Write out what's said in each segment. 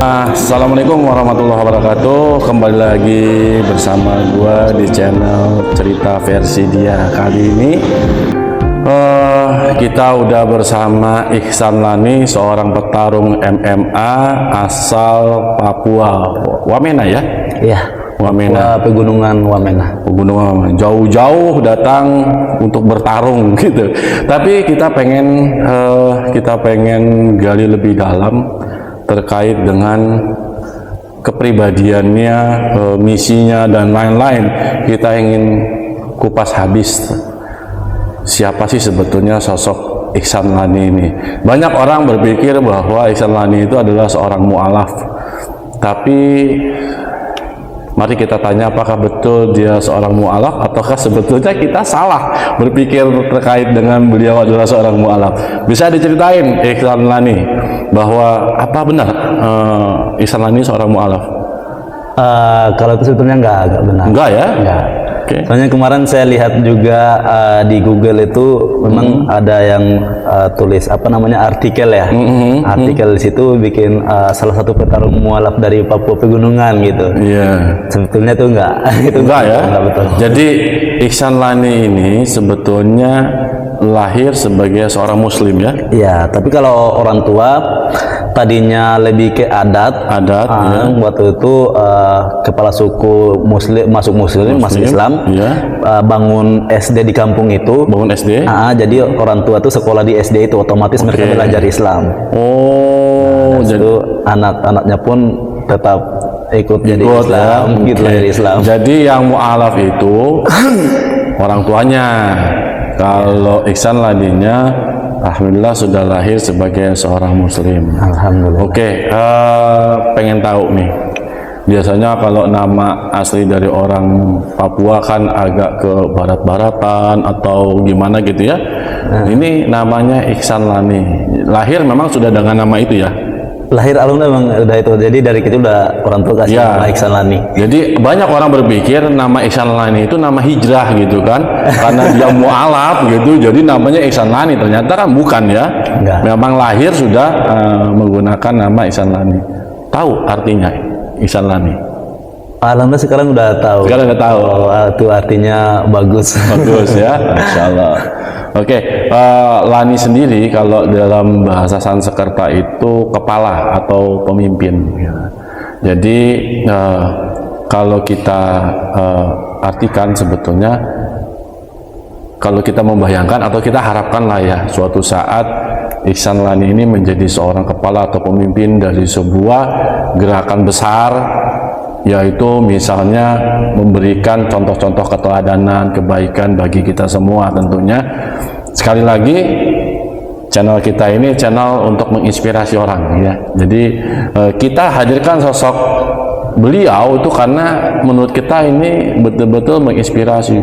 Assalamualaikum warahmatullahi wabarakatuh. Kembali lagi bersama gua di channel Cerita Versi Dia. Kali ini kita udah bersama Ihsan Lani, seorang petarung MMA asal Papua, Wamena ya? Iya. Wamena. Pegunungan Wamena. Pegunungan jauh-jauh datang untuk bertarung gitu. Tapi kita pengen gali lebih dalam terkait dengan kepribadiannya, misinya dan lain-lain. Kita ingin kupas habis siapa sih sebetulnya sosok Ihsan Lani ini. Banyak orang berpikir bahwa Ihsan Lani itu adalah seorang mu'alaf, tapi mari kita tanya apakah betul dia seorang mu'alaf ataukah sebetulnya kita salah berpikir terkait dengan beliau adalah seorang mu'alaf. Bisa diceritain Ihsan Lani bahwa apa benar Ihsan Lani seorang mu'alaf? Kalau itu sebetulnya enggak benar. Enggak ya? Enggak. Okay. Soalnya kemarin saya lihat juga di Google itu memang ada yang tulis apa namanya artikel ya. Artikel di situ bikin salah satu petarung mualaf dari Papua Pegunungan gitu. Iya. Yeah. Sebetulnya itu enggak. Itu enggak ya? Enggak betul. Jadi Ihsan Lani ini sebetulnya lahir sebagai seorang muslim ya? Iya, tapi kalau orang tua tadinya lebih ke adat ya. Waktu itu kepala suku muslim masuk Islam, ya. Bangun SD di kampung itu, bangun SD. Jadi orang tua tuh sekolah di SD itu otomatis mereka belajar Islam. Jadi itu anak-anaknya pun tetap ikut jadi Islam, gitu belajar Islam. Jadi yang mu'alaf itu orang tuanya. Kalau Ihsan Laninya alhamdulillah sudah lahir sebagai seorang muslim. Alhamdulillah. Oke, pengen tahu nih. Biasanya kalau nama asli dari orang Papua kan agak ke barat-baratan atau gimana gitu ya. Ini namanya Ihsan Lani. Lahir memang sudah dengan nama itu ya? Lahir alumni memang udah itu. Jadi dari kecil udah orang tua kasih nama Ihsan Lani. Jadi banyak orang berpikir nama Ihsan Lani itu nama hijrah gitu kan. Karena dia mu'alaf gitu, jadi namanya Ihsan Lani. Ternyata kan bukan ya. Enggak. Memang lahir sudah menggunakan nama Ihsan Lani. Tahu artinya Ihsan Lani? Alhamdulillah sekarang udah tahu. Sekarang udah tahu. Itu artinya bagus. Bagus ya, Masya Allah. Oke, Lani sendiri kalau dalam bahasa Sanskerta itu kepala atau pemimpin. Ya. Jadi kalau kita artikan sebetulnya, kalau kita membayangkan atau kita harapkan lah ya, suatu saat Ihsan Lani ini menjadi seorang kepala atau pemimpin dari sebuah gerakan besar, yaitu misalnya memberikan contoh-contoh keteladanan, kebaikan bagi kita semua tentunya. Sekali lagi, channel kita ini channel untuk menginspirasi orang ya. Jadi kita hadirkan sosok beliau itu karena menurut kita ini betul-betul menginspirasi.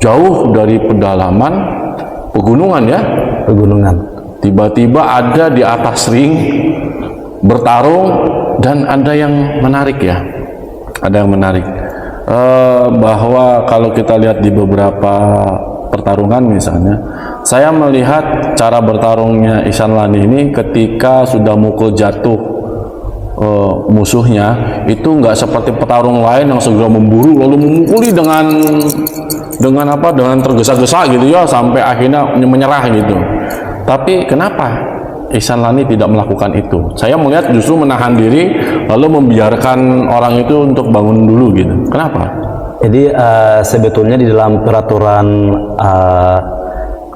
Jauh dari pedalaman pegunungan ya. Pegunungan. Tiba-tiba ada di atas ring bertarung dan ada yang menarik ya. Ada yang menarik bahwa kalau kita lihat di beberapa pertarungan misalnya, saya melihat cara bertarungnya Ihsan Lani ini ketika sudah mukul jatuh musuhnya itu nggak seperti petarung lain yang segera memburu lalu memukuli dengan tergesa-gesa gitu ya sampai akhirnya menyerah gitu. Tapi kenapa Ihsan Lani tidak melakukan itu? Saya melihat justru menahan diri lalu membiarkan orang itu untuk bangun dulu gitu. Kenapa? Jadi sebetulnya di dalam peraturan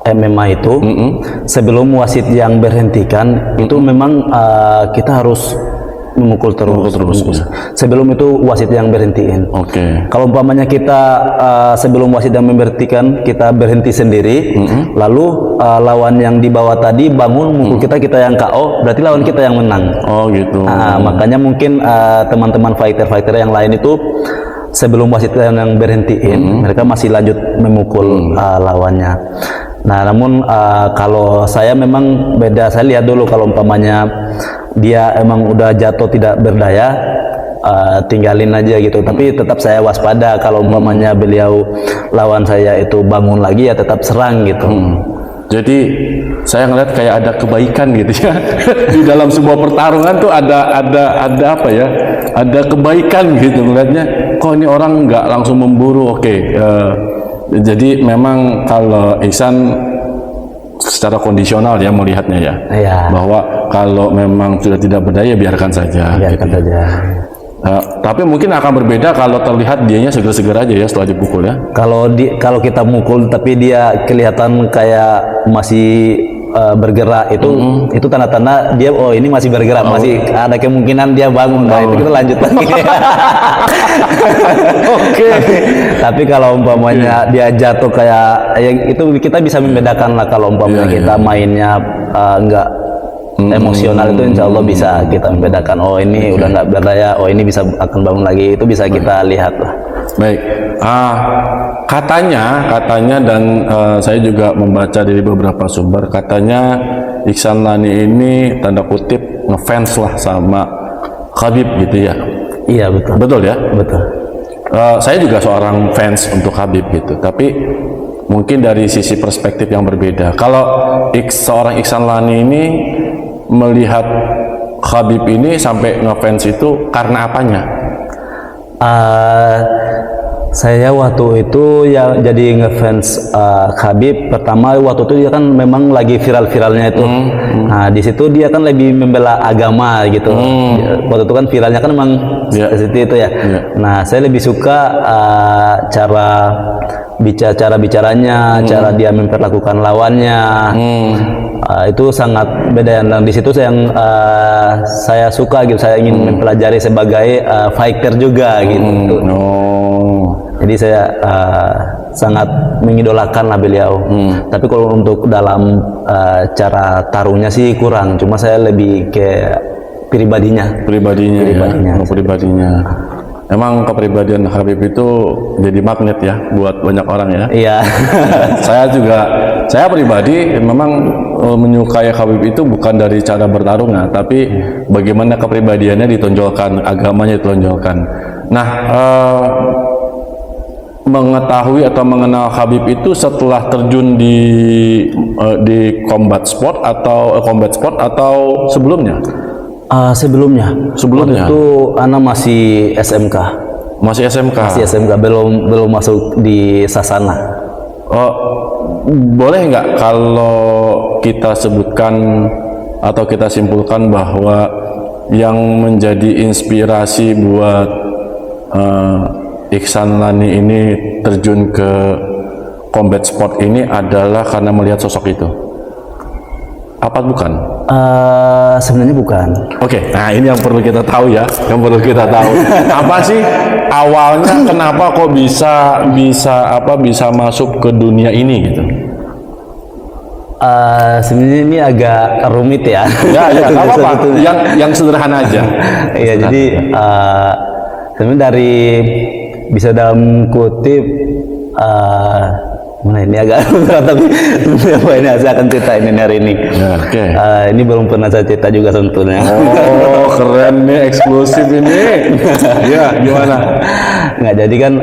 MMA itu sebelum wasit yang berhentikan itu memang kita harus memukul terus. Sebelum itu wasit yang berhentiin. Kalau umpamanya kita sebelum wasit yang memberhentikan kita berhenti sendiri, lalu lawan yang di bawah tadi bangun mukul kita yang KO, berarti lawan kita yang menang. Gitu. Makanya mungkin teman-teman fighter yang lain itu sebelum wasit yang berhentiin, mereka masih lanjut memukul lawannya. Nah, namun kalau saya memang beda. Saya lihat dulu kalau umpamanya dia emang udah jatuh tidak berdaya, tinggalin aja gitu. Tapi tetap saya waspada kalau umpamanya beliau lawan saya itu bangun lagi ya tetap serang gitu. Jadi saya ngeliat kayak ada kebaikan gitu ya di dalam sebuah pertarungan tuh ada apa ya? Ada kebaikan gitu ngeliatnya. Kok ini orang nggak langsung memburu? Oke. Jadi memang kalau Ihsan secara kondisional ya melihatnya ya, bahwa kalau memang sudah tidak berdaya biarkan saja. Biarkan gitu. saja. Tapi mungkin akan berbeda kalau terlihat dianya seger-seger aja ya setelah dipukul ya. Kalau kita mukul tapi dia kelihatan kayak masih bergerak, itu tanda-tanda dia ini masih bergerak, masih ada kemungkinan dia bangun. Nah, itu kita lanjut lagi. Oke. Tapi kalau umpamanya dia jatuh kayak itu kita bisa membedakan lah. Kalau umpamanya kita mainnya enggak emosional, itu insya Allah bisa kita membedakan. Oh ini udah nggak berdaya, oh ini bisa akan bangun lagi, itu bisa kita lihat lah. Baik, katanya dan saya juga membaca dari beberapa sumber, katanya Ihsan Lani ini tanda kutip ngefans lah sama Khabib gitu ya. Iya betul. Betul ya? Betul. Saya juga seorang fans untuk Khabib gitu, tapi mungkin dari sisi perspektif yang berbeda. Kalau seorang Ihsan Lani ini melihat Khabib ini sampai ngefans itu karena apanya? Saya waktu itu yang jadi ngefans Khabib, pertama waktu itu dia kan memang lagi viral-viralnya itu. Nah di situ dia kan lebih membela agama gitu. Waktu itu kan viralnya kan memang seperti itu ya. Nah saya lebih suka cara bicaranya, cara dia memperlakukan lawannya. Itu sangat beda, dan di situ saya suka gitu. Saya ingin mempelajari sebagai fighter juga gitu. Jadi saya sangat mengidolakan lah beliau. Tapi kalau untuk dalam cara taruhnya sih kurang. Cuma saya lebih ke pribadinya. Pribadinya. Emang kepribadian Khabib itu jadi magnet ya buat banyak orang ya. Iya. Saya pribadi memang menyukai Khabib itu bukan dari cara bertarungnya, tapi bagaimana kepribadiannya ditonjolkan, agamanya ditonjolkan. Nah, mengetahui atau mengenal Khabib itu setelah terjun di combat sport atau sebelumnya? Sebelumnya. Waktu itu anak masih SMK. Masih SMK, belum masuk di Sasana. Boleh nggak kalau kita sebutkan atau kita simpulkan bahwa yang menjadi inspirasi buat Ihsan Lani ini terjun ke combat sport ini adalah karena melihat sosok itu? Apa bukan? Sebenarnya bukan. Oke, nah ini yang perlu kita tahu ya, apa sih awalnya kenapa kok bisa masuk ke dunia ini gitu? Sebenarnya ini agak rumit ya. Ya, nggak apa-apa. Yang sederhana aja. Iya, jadi sebenarnya dari bisa dalam kutip ini agak berat, tapi ini saya akan cerita ini hari ini. Ya, oke. Ini belum pernah saya cerita juga sebetulnya. Oh, keren nih, eksklusif ini. Ya, gimana? Nggak, jadi kan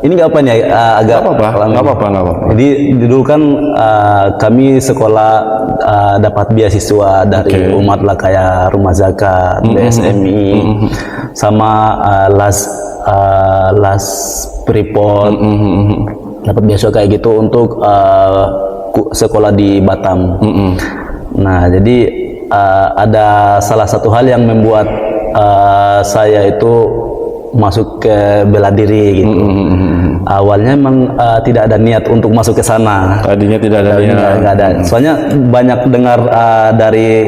ini nggak apa nih, agak nggak apa-apa. Jadi dulu kan kami sekolah dapat beasiswa dari umat lah, kayak Rumah Zakat, BSMI, sama Las Freeport. Dapat beasiswa kayak gitu untuk sekolah di Batam. Nah, jadi ada salah satu hal yang membuat saya itu masuk ke bela diri gitu. Awalnya memang tidak ada niat untuk masuk ke sana. Tadinya tidak ada niat. Nggak ada. Soalnya banyak dengar dari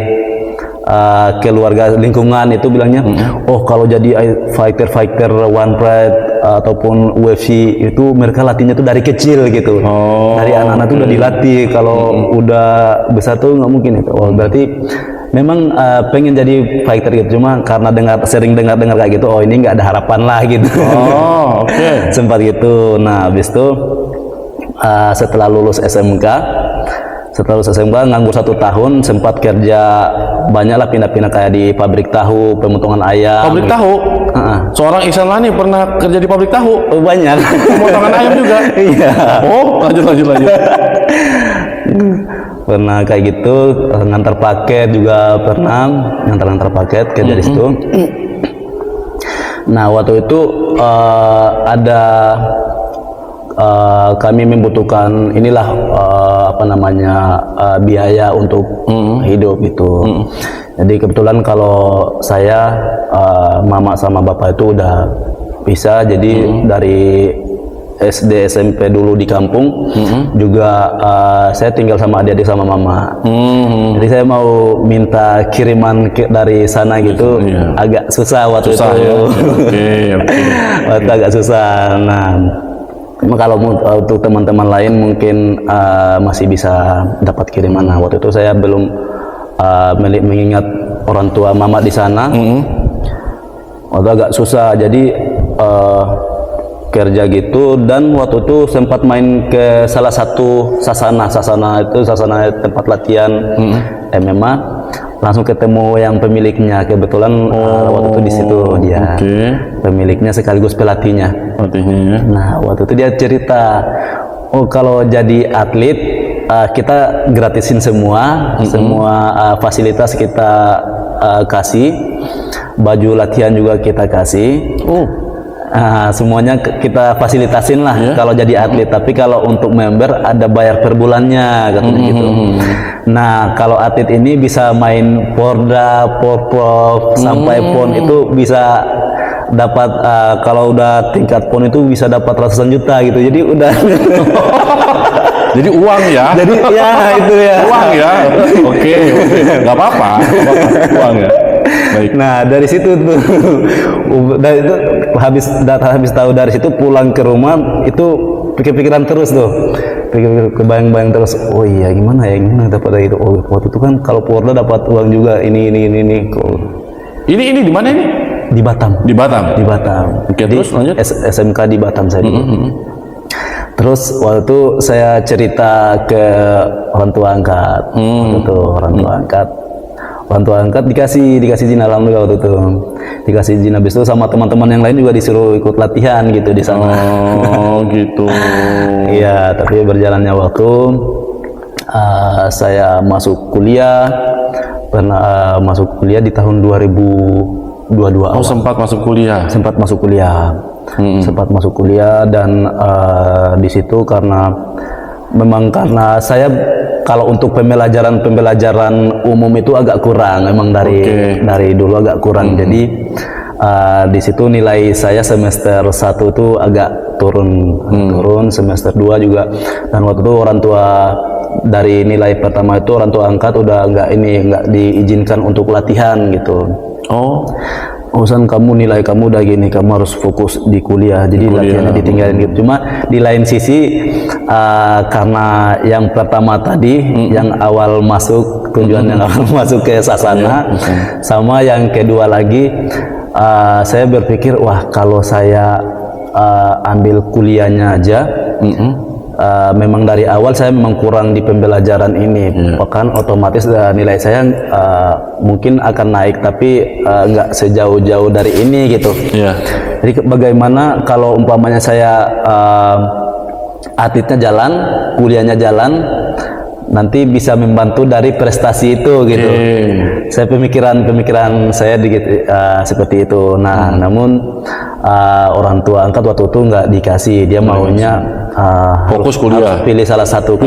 keluarga lingkungan itu bilangnya, oh kalau jadi fighter One Pride ataupun UFC itu mereka latihnya tuh dari kecil gitu. Dari anak-anak tuh udah dilatih, kalau udah besar tuh nggak mungkin itu. Oh berarti memang pengen jadi fighter gitu, cuma karena sering dengar kayak gitu, oh ini nggak ada harapan lah gitu. Sempat gitu. Nah habis itu setelah lulus SMK nganggur 1 tahun, sempat kerja banyak lah, pindah-pindah kayak di pabrik tahu, pemotongan ayam. Pabrik tahu? Seorang Ihsan Lani pernah kerja di pabrik tahu? Banyak. Pemotongan ayam juga? Iya. Oh, lanjut. Pernah kayak gitu, ngantar paket juga pernah, ngantar paket kerja di situ. Nah, waktu itu ada kami membutuhkan inilah biaya untuk hidup itu. Jadi kebetulan kalau saya mama sama bapak itu udah bisa, jadi dari SD SMP dulu di kampung juga saya tinggal sama adik-adik sama mama. Jadi saya mau minta kiriman dari sana gitu, agak susah waktu itu. Ya. Waktu agak susah. Nah, kalau untuk teman-teman lain mungkin masih bisa dapat kiriman. Nah, waktu itu saya belum mengingat orang tua mama di sana. Waktu agak susah, jadi kerja gitu, dan waktu itu sempat main ke salah satu sasana tempat latihan MMA, langsung ketemu yang pemiliknya. Kebetulan waktu itu di situ dia pemiliknya sekaligus pelatihnya. Nah, waktu itu dia cerita, kalau jadi atlet kita gratisin semua fasilitas kita kasih, baju latihan juga kita kasih. Semuanya kita fasilitasin lah kalau jadi atlet, tapi kalau untuk member ada bayar per bulannya katanya gitu. Nah, kalau atlet ini bisa main Porda, Porprov sampai PON itu bisa dapat, kalau udah tingkat PON itu bisa dapat ratusan juta gitu. Jadi udah jadi uang ya. Jadi ya itu ya. Uang ya. Oke. Nggak apa-apa. Uang ya. Baik. Nah, dari situ tuh, dari itu habis tahu dari situ, pulang ke rumah itu pikir-pikiran terus tuh, kebayang-bayang terus. Oh iya, gimana dapat itu? Oh, waktu itu kan kalau Porda dapat uang juga ini. Ini di mana ini? Di Batam. Di Batam. Oke, terus lanjut. SMK di Batam saya dulu. Terus waktu itu saya cerita ke orang tua angkat. Orang tua angkat dikasih izin, alhamdulillah waktu itu. Dikasih izin, habis itu sama teman-teman yang lain juga disuruh ikut latihan gitu di sana. Oh, gitu. Iya, tapi berjalannya waktu saya masuk kuliah, pernah masuk kuliah di tahun 2022. Oh, sempat masuk kuliah. Sempat masuk kuliah dan di situ karena saya kalau untuk pembelajaran umum itu agak kurang, memang dari dulu agak kurang. Jadi di situ nilai saya semester 1 itu agak turun, semester 2 juga. Dan waktu itu orang tua dari nilai pertama itu, orang tua angkat udah nggak diizinkan untuk latihan gitu. Urusan kamu, nilai kamu udah gini, kamu harus fokus di kuliah, jadi latihannya ditinggalin gitu. Cuma di lain sisi karena yang pertama tadi, yang awal masuk, tujuan yang awal masuk ke Sasana, sama yang kedua lagi, saya berpikir, wah kalau saya ambil kuliahnya aja, memang dari awal saya memang kurang di pembelajaran ini, bahkan otomatis nilai saya mungkin akan naik, tapi nggak sejauh-jauh dari ini gitu. Jadi bagaimana kalau umpamanya saya atletnya jalan, kuliahnya jalan, nanti bisa membantu dari prestasi itu gitu. Saya pemikiran saya seperti itu. Nah, namun orang tua angkat waktu itu nggak dikasih, dia maunya fokus kuliah, harus pilih salah satu,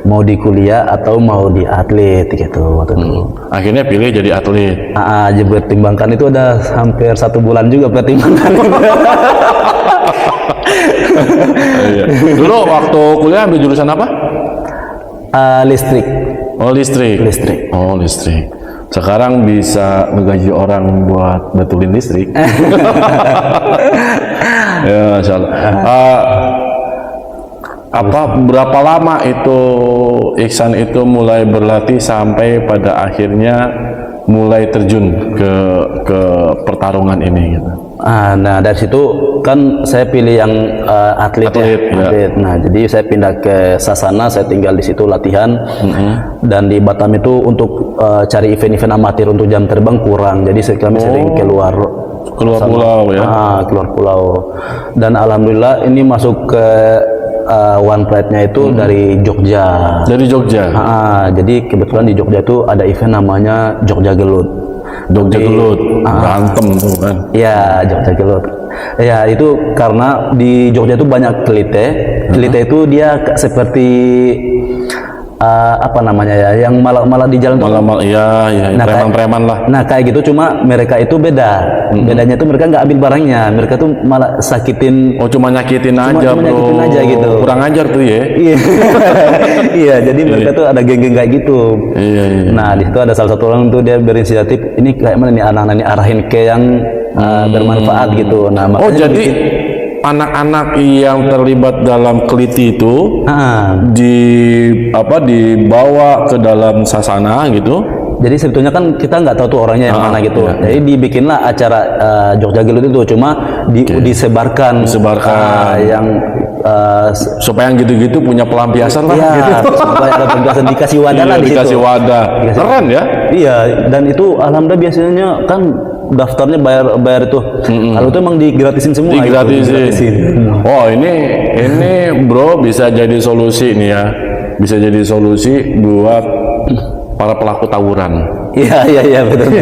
mau di kuliah atau mau di atlet gitu waktu itu. Akhirnya pilih jadi atlet. Pertimbangkan itu ada hampir 1 bulan juga pertimbangan. Dulu waktu kuliah ambil jurusan apa? Listrik. Listrik. Sekarang bisa ngegaji orang buat betulin listrik. Ya, Masya Allah. Berapa lama itu Iksan itu mulai berlatih sampai pada akhirnya mulai terjun ke pertarungan ini gitu? Nah, dari situ kan saya pilih yang atlet. Nah, jadi saya pindah ke Sasana, saya tinggal di situ latihan. Dan di Batam itu untuk cari event-event amatir untuk jam terbang kurang, jadi kami sering keluar pulau ya. Keluar pulau. Dan alhamdulillah ini masuk ke One Pride-nya itu dari Jogja. Dari Jogja. Jadi kebetulan di Jogja itu ada event namanya Jogja Gelut. Jogja Gelut, berantem tuh kan. Iya, Jogja Gelut. Ya, itu karena di Jogja itu banyak kelite. Kelite itu dia seperti apa namanya ya, yang malah di jalan malah ya nah, preman-preman lah. Nah kayak gitu, cuma mereka itu beda. Bedanya itu mereka nggak ambil barangnya, mereka tuh malah sakitin. Oh, cuma nyakitin aja, bro. Nyakitin aja gitu. Kurang ajar tuh ya. Iya. Iya, jadi mereka tuh ada geng-geng kayak gitu. Iya. Nah di situ ada salah satu orang tuh, dia berinisiatif, ini kayak mana nih anak-anak ini, arahin ke yang bermanfaat gitu. Nah makanya jadi anak-anak yang terlibat dalam keliti itu dibawa ke dalam sasana gitu. Jadi sebetulnya kan kita nggak tahu tuh orangnya yang mana gitu. Jadi dibikinlah acara Jogja Gelut itu, cuma disebarkan yang supaya yang gitu-gitu punya pelampiasan lah gitu. Supaya ada pelampiasan, dikasih wadah lah di situ. Dikasih wadah. Keren ya? Iya, dan itu alhamdulillah biasanya kan daftarnya bayar itu. Kalau itu emang digratisin semua. Digratisin. Oh, ini bro bisa jadi solusi nih ya. Bisa jadi solusi buat para pelaku tawuran. Iya betul.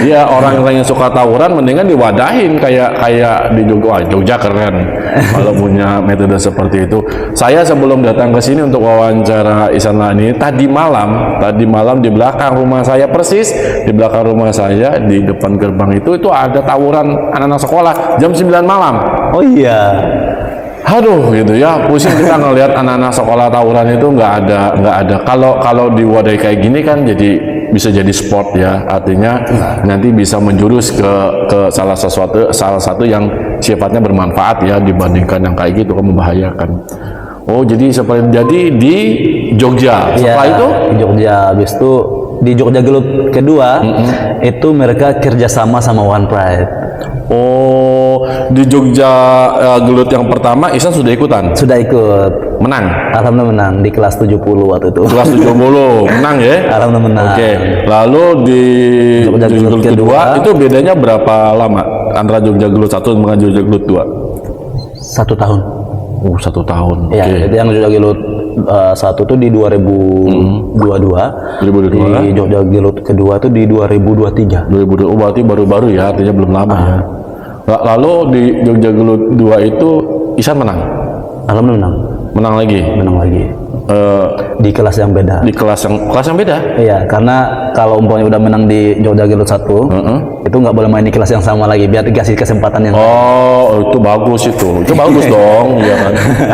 Iya, orang yang suka tawuran mendingan diwadahin kayak di Jogja. Wah, Jogja keren kalau punya metode seperti itu. Saya sebelum datang ke sini untuk wawancara Ihsan Lani, tadi malam di belakang rumah saya, persis di belakang rumah saya di depan gerbang itu ada tawuran anak-anak sekolah jam 9 malam. Oh iya. Aduh, gitu ya, pusing kita ngelihat anak-anak sekolah tawuran itu nggak ada. Kalau diwadahi kayak gini kan bisa jadi sport ya, artinya nanti bisa menjurus ke salah satu yang sifatnya bermanfaat ya, dibandingkan yang kayak gitu kan membahayakan. Oh, jadi di Jogja. Setelah itu di Jogja, habis itu di Jogja Gelut kedua itu mereka kerjasama sama One Pride. Oh, di Jogja Gelut yang pertama Ihsan sudah ikutan? Sudah ikut. Menang? Alhamdulillah menang di kelas 70 waktu itu. Kelas 70, menang ya? Alhamdulillah menang. Oke, lalu di Jogja Gelut kedua itu bedanya berapa lama antara Jogja Gelut 1 dengan Jogja Gelut 2? 1 tahun. Oh, 1 tahun. Iya, jadi yang Jogja Gelut 1 tuh di 2022. Di Jogja Gelut kedua tuh di 2023. Oh, berarti baru-baru ya, artinya belum lama ya. Lalu di Jogja Gelut 2 itu Ihsan menang? Alhamdulillah menang lagi. Di kelas yang beda. Di kelas yang beda? Iya, karena kalau umpamanya udah menang di Jogja Gelut 1, itu nggak boleh main di kelas yang sama lagi, biar dikasih kesempatan yang itu bagus itu bagus dong, ya kan?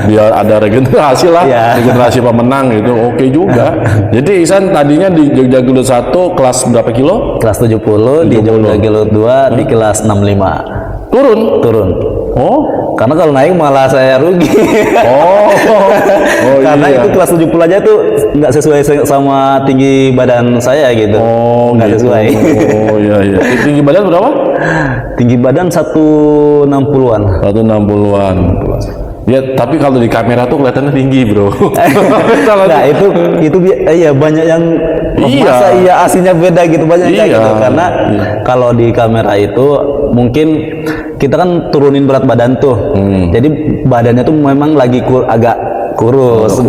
Biar ada regenerasi lah, regenerasi pemenang itu oke juga. Jadi Ihsan tadinya di Jogja Gelut 1 kelas berapa kilo? Kelas 70, di Jogja Gelut 2 di kelas 65. Turun. Oh, karena kalau naik malah saya rugi. Karena itu kelas 70 aja tuh nggak sesuai sama tinggi badan saya gitu. Nggak sesuai. Oh iya. Tinggi badan berapa? Tinggi badan 160-an. 160-an. Ya, tapi kalau di kamera tuh kelihatannya tinggi, bro. Nah, itu iya banyak yang masa aslinya beda gitu, banyak kayak gitu. Karena kalau di kamera itu mungkin kita kan turunin berat badan tuh. Jadi badannya tuh memang lagi agak kurus.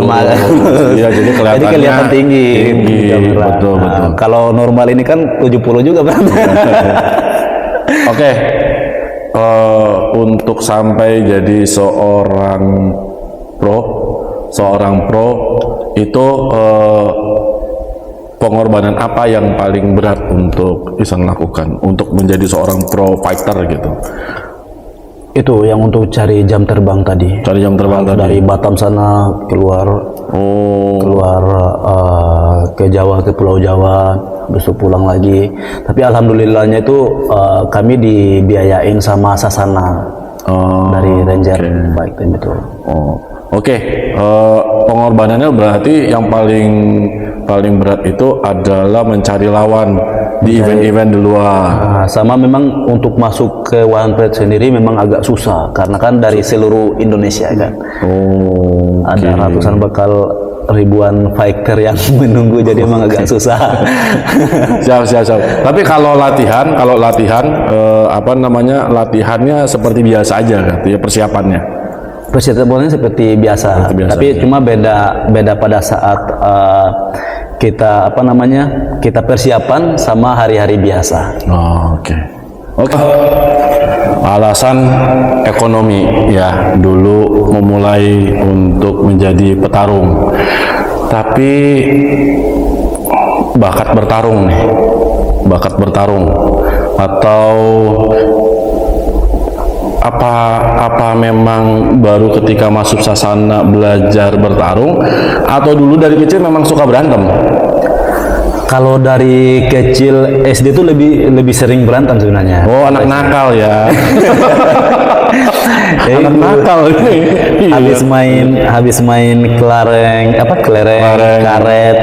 Iya, jadi kelihatan tinggi. Betul. Kalau normal ini kan 70 juga beratnya. Oke. Untuk sampai jadi seorang pro itu pengorbanan apa yang paling berat untuk Ihsan lakukan untuk menjadi seorang pro fighter gitu? Itu yang untuk cari jam terbang tadi. Cari jam terbang tadi. Dari Batam sana keluar ke Jawa, ke Pulau Jawa, besok pulang lagi. Tapi alhamdulillahnya itu kami dibiayain sama Sasana dari Ranger baik itu. Oke. Pengorbanannya berarti yang paling berat itu adalah mencari lawan di event-event di luar. Sama memang untuk masuk ke One Pride sendiri memang agak susah karena kan dari seluruh Indonesia kan. Ada ratusan bakal ribuan fighter yang menunggu, jadi memang agak susah. Siap. Tapi kalau latihan latihannya seperti biasa aja kan, ya persiapannya. persiapannya seperti biasa, tapi cuma beda pada saat kita kita persiapan sama hari-hari biasa. Oh, oke. Alasan ekonomi ya, dulu memulai untuk menjadi petarung, tapi bakat bertarung atau apa memang baru ketika masuk Sasana belajar bertarung, atau dulu dari kecil memang suka berantem? Kalau dari kecil SD itu lebih sering berantem sebenarnya. Oh, anak nakal ya. Anak nakal ini. Habis main kelereng, karet.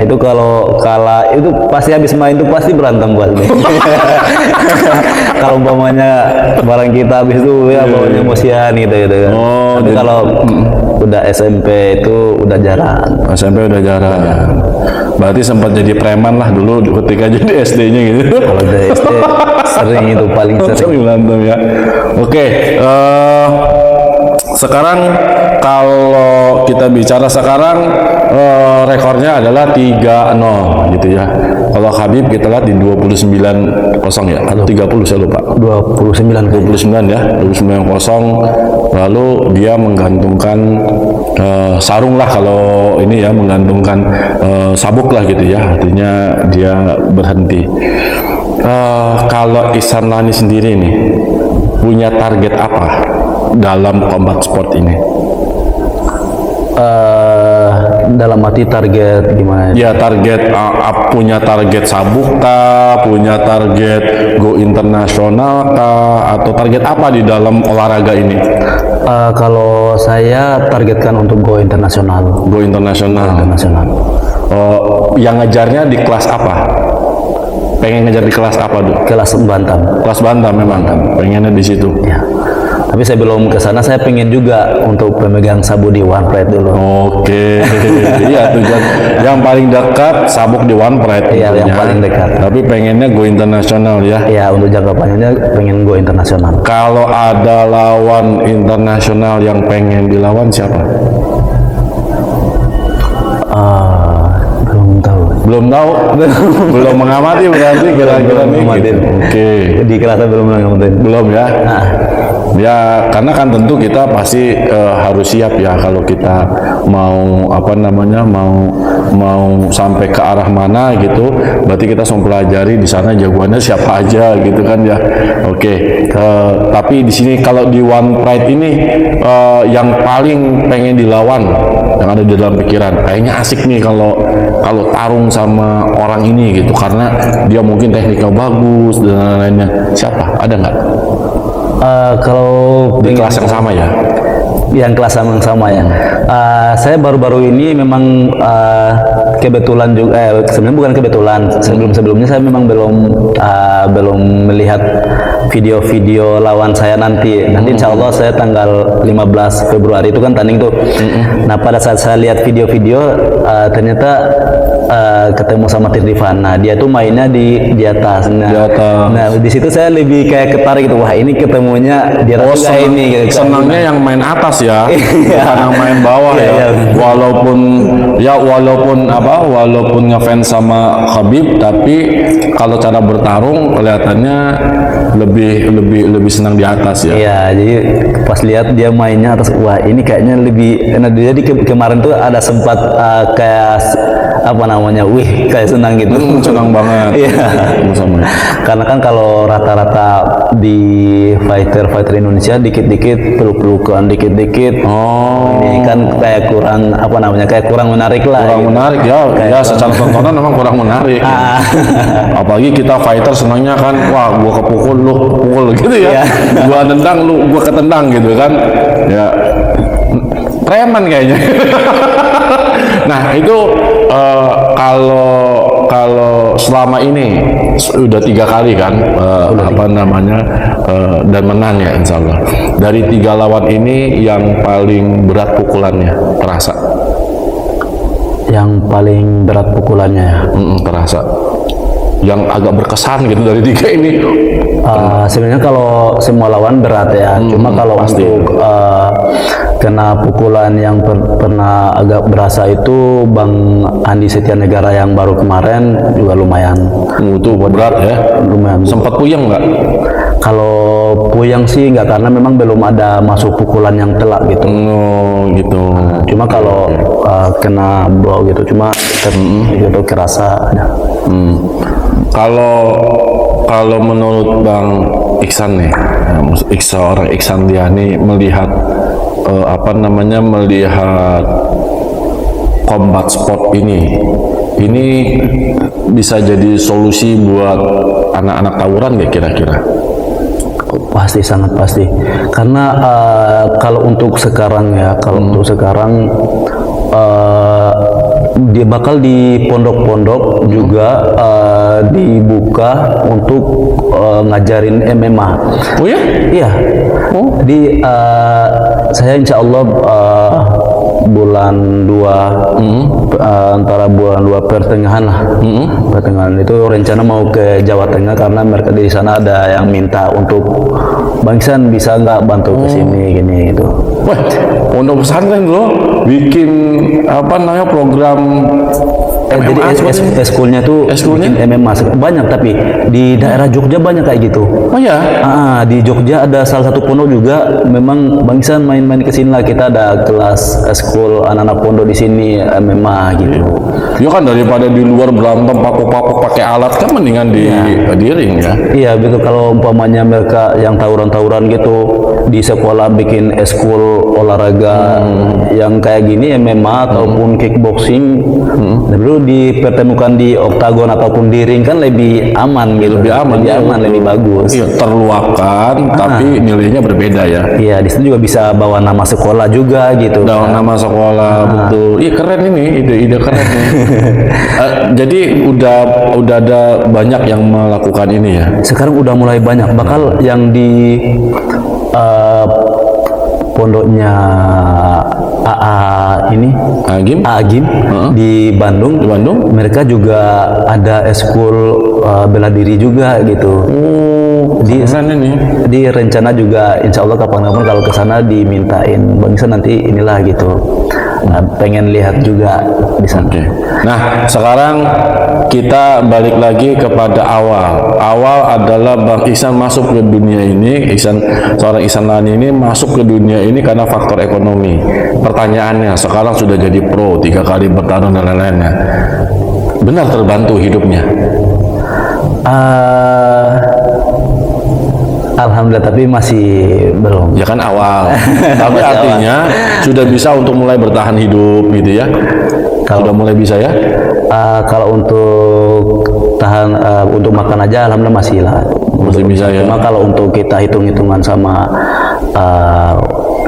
Itu kalau kalah itu pasti habis main itu pasti berantem buat ini. Kalau umpamanya barang kita habis itu ya bawanya emosian gitu kan. Oh, tapi kalau udah SMP itu udah jarang. SMP udah jarang. Berarti sempat jadi preman lah dulu ketika jadi SD-nya gitu. Kalau dari SD sering itu paling sering berantem ya. Oke, sekarang kalau kita bicara sekarang rekornya adalah 3-0 gitu ya. Kalau Khabib kita lihat di 29-0 ya, atau 30 saya lupa. 29 ya, 29-0. Lalu dia menggantungkan sarung lah, kalau ini ya menggantungkan sabuk lah gitu ya, artinya dia berhenti. Kalau Ihsan Lani sendiri nih punya target apa dalam combat sport ini? Dalam arti target gimana? Ya target punya target sabuk kah, punya target go internasional kah, atau target apa di dalam olahraga ini? Kalau saya targetkan untuk go internasional. Go internasional. Yang ngejarnya di kelas apa? Pengen ngejar di kelas apa tuh? Kelas bantam. Kelas bantam memang kan, pengennya di situ. Ya. Tapi saya belum ke sana, saya pengen juga untuk pemegang sabuk di One Pride dulu. Oke. Iya, tujuan yang paling dekat sabuk di One Pride. Iya, yang paling dekat. Tapi pengennya go internasional ya. Iya, untuk jangka panjangnya pengen go internasional. Kalau ada lawan internasional yang pengen dilawan siapa? Belum tahu. Belum mengamati berarti kira-kira nih. Oke. Di kelasnya belum mengamati. Belum ya. Ya, karena kan tentu kita pasti harus siap ya kalau kita mau mau sampai ke arah mana gitu. Berarti kita harus mempelajari di sana jagoannya siapa aja gitu kan ya. Oke. Tapi di sini kalau di One Pride ini yang paling pengen dilawan yang ada di dalam pikiran, kayaknya asik nih kalau tarung sama orang ini gitu, karena dia mungkin tekniknya bagus dan lain-lainnya. Siapa? Ada nggak? Kalau di kelas yang sama ya? Yang kelas yang sama ya. Saya baru-baru ini memang kebetulan juga, sebenarnya bukan kebetulan. Sebelumnya saya memang belum melihat video-video lawan saya nanti. Insya Allah saya tanggal 15 Februari itu kan tanding tuh. Nah pada saat saya lihat video-video ternyata ketemu sama Tirdivan. Nah dia tuh mainnya di atas. Nah di situ saya lebih kayak ketarik gitu. Wah ini ketemunya di atas juga ini. Gitu. Senangnya yang main atas ya, bukan yang main bawah ya. Walaupun ngefans sama Khabib, tapi kalau cara bertarung kelihatannya lebih senang di atas ya. Iya, jadi pas lihat dia mainnya atas, wah ini kayaknya lebih. Nah jadi kemarin tuh ada sempat kayak kayak senang gitu. Senang banget. Iya. Karena kan kalau rata-rata di fighter Indonesia dikit-dikit peluk-pelukan, dikit-dikit. Oh. Ini kan kayak kurang menarik lah. Kurang menarik ya. Ya secara tontonan memang kurang menarik. Apalagi kita fighter senangnya kan, wah gua kepukul lu pukul gitu ya. Gua tendang lu gua ketendang gitu kan. Ya. Preman kayaknya. Nah itu kalau selama ini sudah 3 kali kan dan menang ya insya Allah. Dari 3 lawan ini yang paling berat pukulannya terasa? Yang paling berat pukulannya ya? Terasa. Yang agak berkesan gitu dari 3 ini? Sebenarnya kalau semua lawan berat ya. Cuma kalau pasti. untuk kena pukulan yang pernah agak berasa itu Bang Andi Setianegara yang baru kemarin juga lumayan. Itu berat ya? Lumayan. Sempat puyeng nggak? Kalau puyeng sih nggak, karena memang belum ada masuk pukulan yang telak gitu. Oh gitu. Cuma kalau kena blow gitu, cuma itu kerasa ada. Kalau menurut Bang Iksan nih, seorang Iksan Diani melihat melihat combat sport ini bisa jadi solusi buat anak-anak tawuran nggak kira-kira? Pasti, sangat pasti. Karena kalau untuk sekarang ya, untuk sekarang dia bakal di pondok-pondok juga dibuka untuk ngajarin MMA. Oh ya? Iya. Oh. Saya insya Allah bulan 2 antara bulan 2 pertengahan lah. Pertengahan itu rencana mau ke Jawa Tengah, karena mereka di sana ada yang minta untuk Bang Iksan bisa nggak bantu ke sini gini gitu. Wah, pondok pesantren loh bikin program jadi eskulnya tuh bikin MMA banyak, tapi di daerah Jogja banyak kayak gitu. Oh ya? Di Jogja ada salah satu pondok juga, memang Bang Iksan main-main ke sini lah, kita ada kelas eskul anak-anak pondok di sini MMA gitu. Ya kan, daripada di luar berantem paku-paku pakai alat kan mendingan di ring ya. Iya betul. Kalau umpamanya mereka yang tawuran-tawuran gitu di sekolah bikin eskul olahraga yang kayak gini MMA ataupun kickboxing, dulu dipertemukan di oktagon ataupun di ring kan lebih aman gitu. Lebih aman, lebih bagus. Iya, terluapkan tapi nilainya berbeda ya. Iya, di situ juga bisa bawa nama sekolah juga gitu. Bawa nama sekolah, betul. Iya, keren ini, ide keren nih. Jadi udah ada banyak yang melakukan ini ya. Sekarang udah mulai banyak, bakal yang di pondoknya Agim di Bandung. Mereka juga ada eskul bela diri juga gitu. Di rencana juga insya Allah kapan-kapan kalau ke sana dimintain Bang Iksan nanti inilah gitu. Pengen lihat juga di sana. Okay. Nah, sekarang kita balik lagi kepada awal. Awal adalah Bang Iksan masuk ke dunia ini, seorang Iksan Lani ini masuk ke dunia ini karena faktor ekonomi. Pertanyaannya, sekarang sudah jadi pro, 3 kali bertarung dan lain-lainnya. Benar terbantu hidupnya? Alhamdulillah, tapi masih belum. Ya kan awal. Tapi artinya sudah bisa untuk mulai bertahan hidup gitu ya. Sudah mulai bisa ya. Kalau untuk tahan untuk makan aja alhamdulillah masih lah. Masih bisa ya. Cuma kalau untuk kita hitung-hitungan sama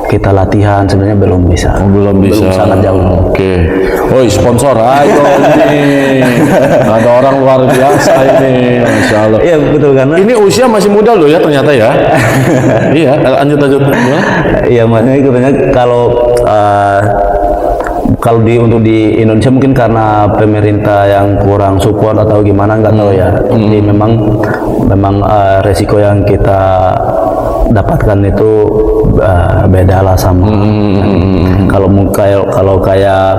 kita latihan sebenarnya belum bisa. Belum sangat jauh. Oke. Woi, sponsor ayo nih. Ada orang luar biasa ini, Masya Allah. Iya betul, karena ini usia masih muda loh ya ternyata ya. Iya, lanjut. Iya, makanya kebanyakan kalau untuk di Indonesia mungkin karena pemerintah yang kurang support atau gimana nggak tahu ya. Jadi memang resiko yang kita dapatkan itu beda lah sama kalau kayak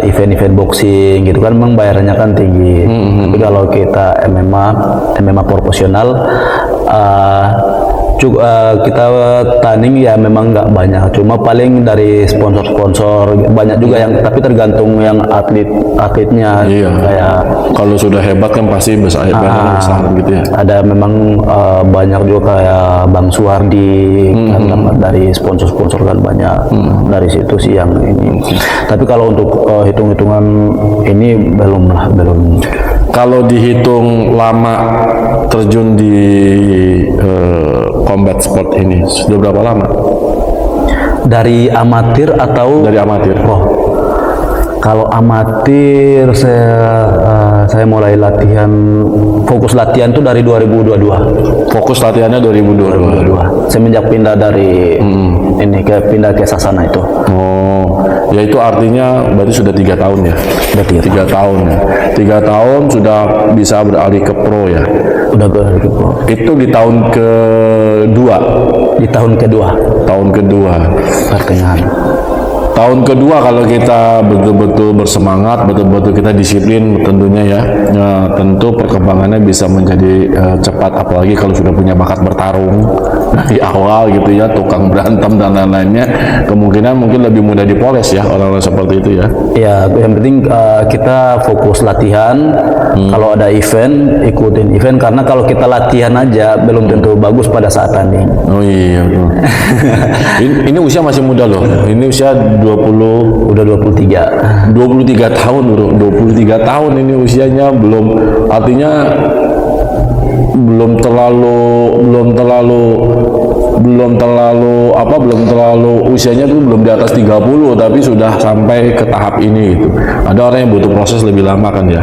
event-event boxing gitu kan memang bayarannya kan tinggi. Tapi kalau kita MMA profesional kita tanding ya memang nggak banyak, cuma paling dari sponsor banyak juga yang, tapi tergantung yang atletnya. Iya. Kayak kalau sudah hebat kan pasti besar gitu ya. Ada memang banyak juga kayak Bang Suwardi kan dapat dari sponsor kan banyak. Dari situ sih yang ini. Tapi kalau untuk hitung-hitungan ini belum. Kalau dihitung lama terjun di combat sport ini sudah berapa lama? Dari amatir atau? Dari amatir. Kalau amatir saya mulai fokus latihan tuh dari 2022. Fokus latihannya 2022. Semenjak pindah dari pindah ke Sasana itu. Oh, Ya itu artinya berarti sudah 3 tahun ya. Udah 3 tahun ya. 3 tahun sudah bisa beralih ke pro ya. Udah beralih ke pro. Itu di tahun kedua. Di tahun kedua. Tahun kedua. Pertengahan. Tahun kedua kalau kita betul-betul bersemangat, betul-betul kita disiplin tentunya ya, tentu perkembangannya bisa menjadi cepat, apalagi kalau sudah punya bakat bertarung dari awal gitu ya, tukang berantem dan lain-lainnya, kemungkinan mungkin lebih mudah dipoles ya orang-orang seperti itu ya. Ya, yang penting kita fokus latihan. Kalau ada event, ikutin event, karena kalau kita latihan aja belum tentu bagus pada saat tanding. Oh iya. ini usia masih muda loh. Ini usia 23 tahun bro, 23 tahun ini usianya, belum, artinya belum terlalu usianya tuh belum di atas 30 tapi sudah sampai ke tahap ini gitu. Ada orang yang butuh proses lebih lama kan ya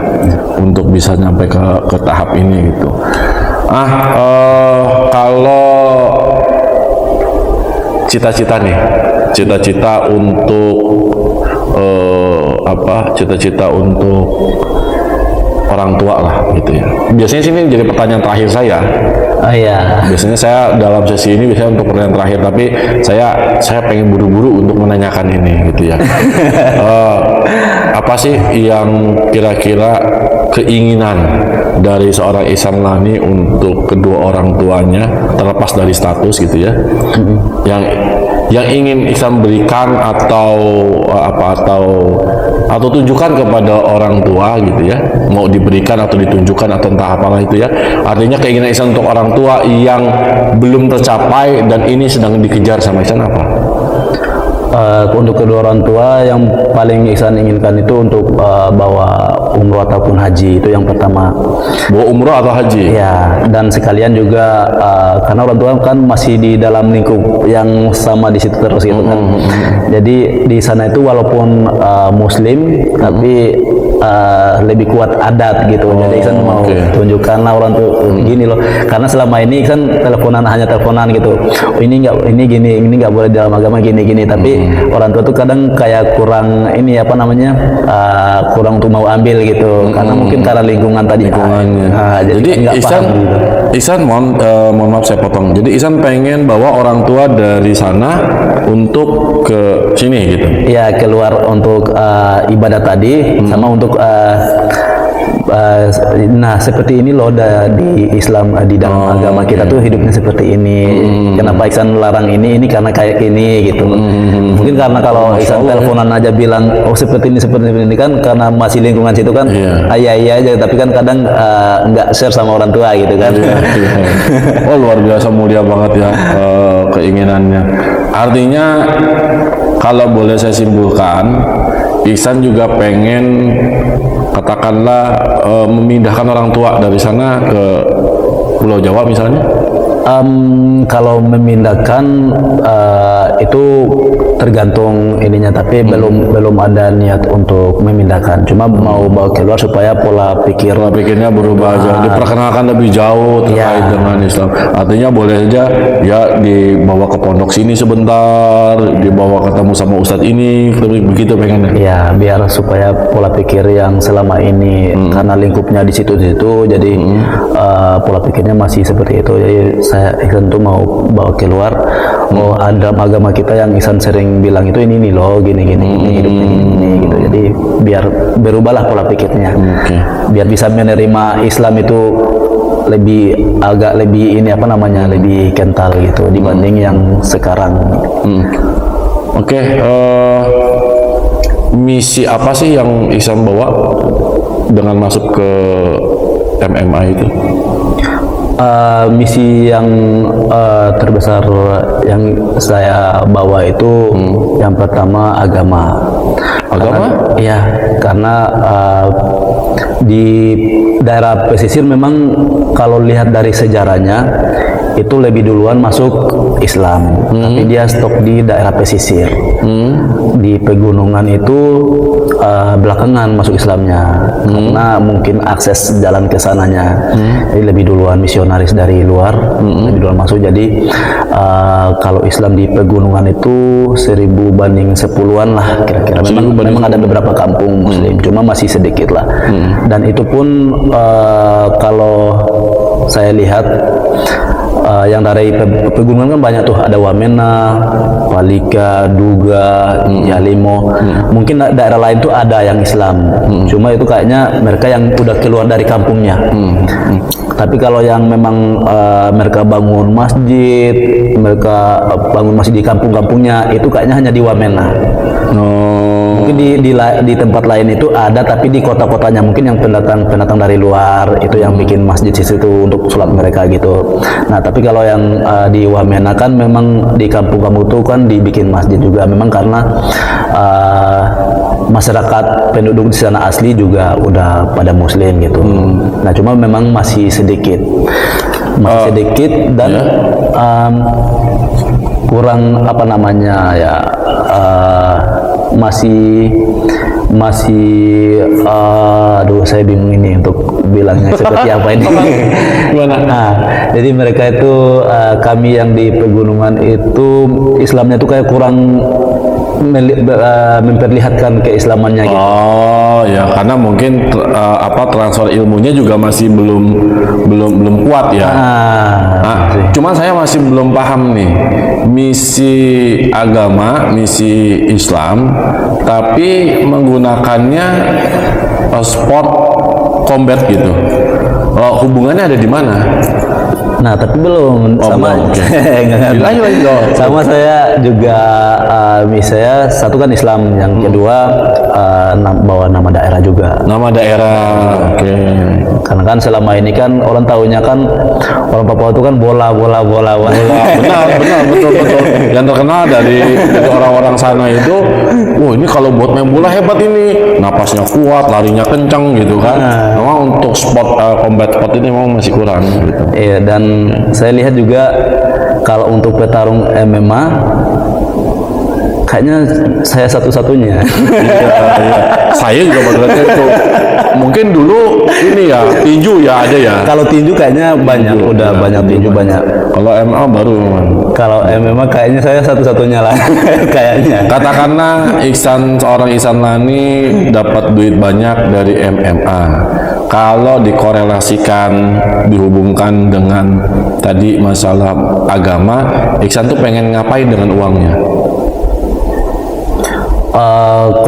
untuk bisa sampai ke tahap ini gitu. Kalau cita-cita nih, cita-cita untuk cita-cita untuk orang tua lah gitu ya. Biasanya sini jadi pertanyaan terakhir saya. Iya. Biasanya saya dalam sesi ini biasanya untuk pertanyaan terakhir, tapi saya pengen buru-buru untuk menanyakan ini gitu ya. Apa sih yang kira-kira keinginan dari seorang Ihsan Lani untuk kedua orang tuanya, terlepas dari status gitu ya, yang ingin Ihsan berikan atau tunjukkan kepada orang tua gitu ya, mau diberikan atau ditunjukkan atau entah apalah itu ya, artinya keinginan Ihsan untuk orang tua yang belum tercapai dan ini sedang dikejar sama Ihsan apa? Untuk kedua orang tua yang paling Ihsan inginkan itu untuk bawa umroh ataupun haji, itu yang pertama. Bawa umroh atau haji? Ya, dan sekalian juga karena orang tua kan masih di dalam lingkup yang sama di situ terus gitu kan. Jadi di sana itu walaupun Muslim tapi lebih kuat adat gitu. Jadi Ihsan mau tunjukkan lah orang tuh gini loh. Karena selama ini Ihsan hanya teleponan gitu. Ini nggak boleh dalam agama gini. Tapi orang tua tuh kadang kayak kurang ini kurang untuk mau ambil gitu. Karena mungkin karena lingkungan tadi. Jadi Ihsan mohon maaf saya potong. Jadi Ihsan pengen bawa orang tua dari sana untuk ke sini gitu. Ya, keluar untuk ibadah tadi sama untuk nah seperti ini loh di Islam, di dalam agama kita tuh hidupnya seperti ini. Kenapa Ihsan larang ini karena kayak gini gitu. Mungkin karena kalau Ihsan teleponan aja bilang seperti ini kan karena masih lingkungan situ kan iya aja, tapi kan kadang nggak share sama orang tua gitu kan. Oh luar biasa, mulia banget ya keinginannya. Artinya kalau boleh saya simpulkan, Ihsan juga pengen katakanlah memindahkan orang tua dari sana ke Pulau Jawa misalnya. Kalau memindahkan itu tergantung ininya, tapi belum ada niat untuk memindahkan. Cuma mau bawa keluar supaya pola pikirnya berubah aja, diperkenalkan lebih jauh terkait dengan Islam. Artinya boleh aja ya dibawa ke pondok sini sebentar, dibawa ketemu sama ustadz ini, begitu pengennya. Ya, biar supaya pola pikir yang selama ini karena lingkupnya di situ-situ, jadi pola pikirnya masih seperti itu. Jadi saya Ihsan tuh mau bawa keluar. Ada agama kita yang Ihsan sering bilang itu ini loh gini hidupnya gini gitu. Jadi biar berubahlah pola pikirnya. Biar bisa menerima Islam itu agak lebih lebih kental gitu dibanding yang sekarang. Misi apa sih yang Ihsan bawa dengan masuk ke MMA itu? Misi yang terbesar yang saya bawa itu yang pertama agama. Karena di daerah pesisir memang kalau lihat dari sejarahnya itu lebih duluan masuk Islam, tapi dia stop di daerah pesisir. Di pegunungan itu belakangan masuk Islamnya, karena mungkin akses jalan ke sananya jadi lebih duluan misionaris dari luar, lebih duluan masuk. Jadi kalau Islam di pegunungan itu 1000 banding 10-an lah kira-kira. Memang ada beberapa kampung Muslim, cuma masih sedikit lah. Dan itu pun kalau saya lihat yang dari pegunungan kan banyak tuh, ada Wamena, Walika, Duga, Yalimo. Mungkin daerah lain tuh ada yang Islam, cuma itu kayaknya mereka yang udah keluar dari kampungnya. Tapi kalau yang memang mereka bangun masjid di kampung-kampungnya, itu kayaknya hanya di Wamena. Mungkin di tempat lain itu ada, tapi di kota-kotanya mungkin yang pendatang dari luar itu yang bikin masjid di situ untuk sholat mereka gitu. Nah, tapi kalau yang di Wamena kan memang di kampung-kampung itu kan dibikin masjid juga, memang karena masyarakat penduduk di sana asli juga udah pada Muslim gitu. Nah, cuma memang masih sedikit dan kurang apa namanya ya, aduh saya bingung ini untuk bilangnya seperti apa ini. Nah, jadi mereka itu kami yang di pegunungan itu Islamnya tuh kayak kurang memperlihatkan keislamannya gitu. Oh ya, karena mungkin transfer ilmunya juga masih belum kuat ya. Cuman saya masih belum paham nih, misi agama, misi Islam, tapi menggunakannya sport combat gitu. Hubungannya ada di mana? Nah, tapi belum sama saya juga misalnya satu kan Islam, yang kedua bawa nama daerah juga. Nama daerah, oke. Karena kan selama ini kan orang tahunya kan orang Papua itu kan bola. Benar, betul. Yang terkenal dari orang-orang sana itu, ini kalau buat main bola hebat ini, napasnya kuat, larinya kencang gitu kan. Memang untuk sport combat sport ini memang masih kurang gitu. Iya, dan saya lihat juga kalau untuk petarung MMA kayaknya saya satu-satunya. Iya. Saya juga berarti itu. Mungkin dulu ini ya tinju ya ada ya. Kalau tinju kayaknya banyak, udah banyak tinju banyak. Kalau MMA baru. Kalau MMA kayaknya saya satu-satunya lah kayaknya. Katakanlah seorang Ihsan Lani dapat duit banyak dari MMA. Kalau dikorelasikan, dihubungkan dengan tadi masalah agama, Ihsan tuh pengen ngapain dengan uangnya?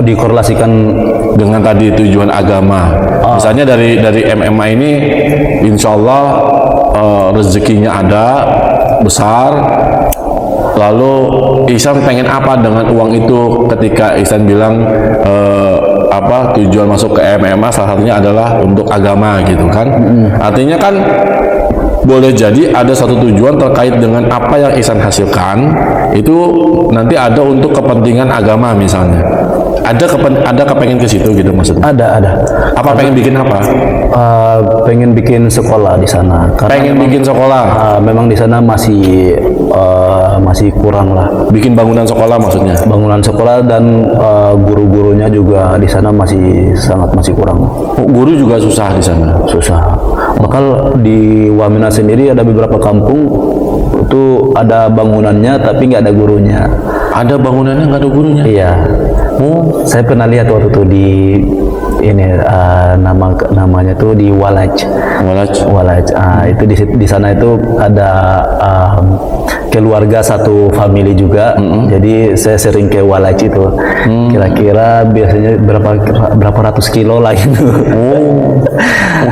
Dikorelasikan dengan tadi tujuan agama. Misalnya dari MMA ini, insya Allah rezekinya ada besar. Lalu Ihsan pengen apa dengan uang itu? Ketika Ihsan bilang tujuan masuk ke MMA salah satunya adalah untuk agama gitu kan. Artinya kan boleh jadi ada satu tujuan terkait dengan apa yang Ihsan hasilkan itu nanti ada untuk kepentingan agama misalnya. Ada kepengen ke situ gitu maksudnya? Ada. Apa pengen bikin apa? Pengen bikin sekolah di sana. Pengen bikin sekolah? Memang di sana masih kurang lah. Bikin bangunan sekolah maksudnya? Bangunan sekolah dan guru-gurunya juga di sana masih kurang. Guru juga susah di sana? Susah. Bakal di Wamena sendiri ada beberapa kampung itu ada bangunannya tapi nggak ada gurunya. Ada bangunannya nggak ada gurunya? Iya. Saya pernah lihat waktu itu di ini namanya tuh di Walaj. Itu di sana itu ada keluarga satu family juga. Jadi saya sering ke Walaj itu. Kira-kira biasanya berapa ratus kilo lah gitu.